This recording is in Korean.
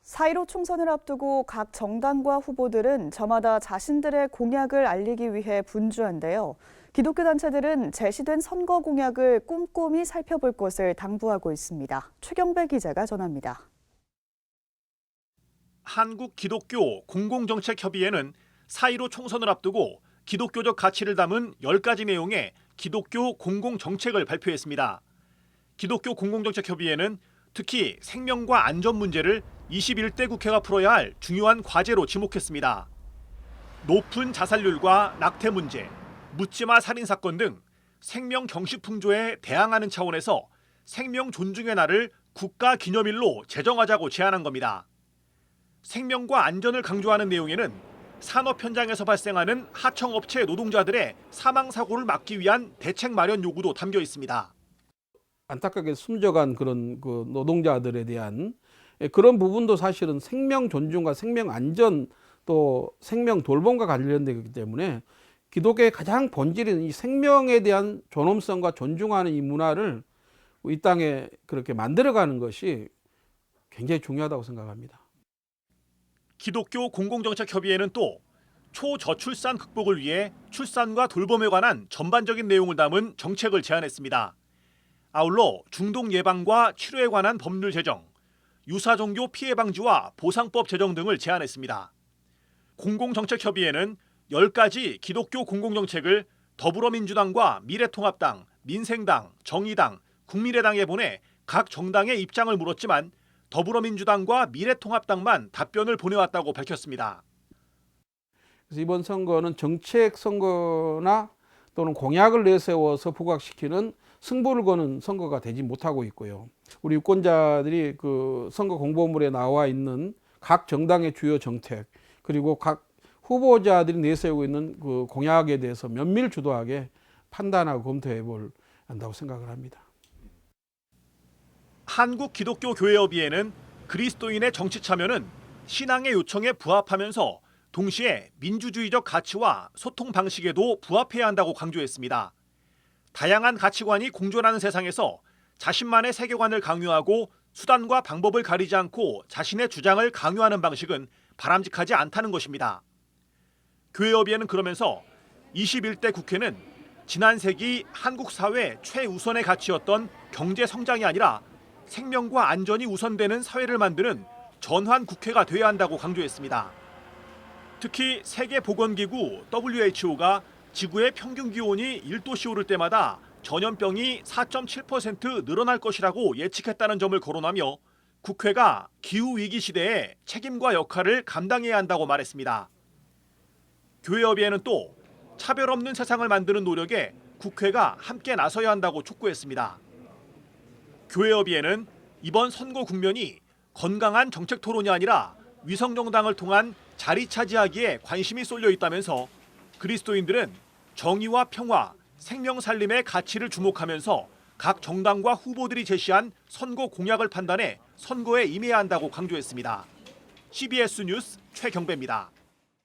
4.15 총선을 앞두고 각 정당과 후보들은 저마다 자신들의 공약을 알리기 위해 분주한데요. 기독교 단체들은 제시된 선거 공약을 꼼꼼히 살펴볼 것을 당부하고 있습니다. 최경배 기자가 전합니다. 한국기독교 공공정책협의회는 4.15 총선을 앞두고 기독교적 가치를 담은 10가지 내용의 기독교 공공정책을 발표했습니다. 기독교 공공정책협의회는 특히 생명과 안전 문제를 21대 국회가 풀어야 할 중요한 과제로 지목했습니다. 높은 자살률과 낙태 문제, 묻지마 살인 사건 등 생명 경시 풍조에 대항하는 차원에서 생명 존중의 날을 국가 기념일로 제정하자고 제안한 겁니다. 생명과 안전을 강조하는 내용에는 산업 현장에서 발생하는 하청업체 노동자들의 사망 사고를 막기 위한 대책 마련 요구도 담겨 있습니다. 안타깝게 숨져간 그런 노동자들에 대한 그런 부분도 사실은 생명 존중과 생명 안전 또 생명 돌봄과 관련되기 때문에 기독교의 가장 본질인 이 생명에 대한 존엄성과 존중하는 이 문화를 이 땅에 그렇게 만들어가는 것이 굉장히 중요하다고 생각합니다. 기독교 공공정책협의회는 또 초저출산 극복을 위해 출산과 돌봄에 관한 전반적인 내용을 담은 정책을 제안했습니다. 아울러 중동 예방과 치료에 관한 법률 제정, 유사종교 피해 방지와 보상법 제정 등을 제안했습니다. 공공정책협의회는 10가지 기독교 공공정책을 더불어민주당과 미래통합당, 민생당, 정의당, 국민의당에 보내 각 정당의 입장을 물었지만 더불어민주당과 미래통합당만 답변을 보내왔다고 밝혔습니다. 그래서 이번 선거는 정책 선거나 또는 공약을 내세워서 부각시키는 승부를 거는 선거가 되지 못하고 있고요. 우리 유권자들이 그 선거 공보물에 나와 있는 각 정당의 주요 정책 그리고 각 후보자들이 내세우고 있는 그 공약에 대해서 면밀주도하게 판단하고 검토해 볼 한다고 생각을 합니다. 한국기독교교회협의회는 그리스도인의 정치 참여는 신앙의 요청에 부합하면서 동시에 민주주의적 가치와 소통 방식에도 부합해야 한다고 강조했습니다. 다양한 가치관이 공존하는 세상에서 자신만의 세계관을 강요하고 수단과 방법을 가리지 않고 자신의 주장을 강요하는 방식은 바람직하지 않다는 것입니다. 교회협의회는 그러면서 21대 국회는 지난 세기 한국 사회 최우선의 가치였던 경제 성장이 아니라 생명과 안전이 우선되는 사회를 만드는 전환 국회가 돼야 한다고 강조했습니다. 특히 세계보건기구 WHO가 지구의 평균 기온이 1도씨 오를 때마다 전염병이 4.7% 늘어날 것이라고 예측했다는 점을 거론하며 국회가 기후위기 시대에 책임과 역할을 감당해야 한다고 말했습니다. 교회협의회는 또 차별 없는 세상을 만드는 노력에 국회가 함께 나서야 한다고 촉구했습니다. 교회협의회는 이번 선거 국면이 건강한 정책 토론이 아니라 위성정당을 통한 자리 차지하기에 관심이 쏠려 있다면서 그리스도인들은 정의와 평화, 생명 살림의 가치를 주목하면서 각 정당과 후보들이 제시한 선거 공약을 판단해 선거에 임해야 한다고 강조했습니다. CBS 뉴스 최경배입니다.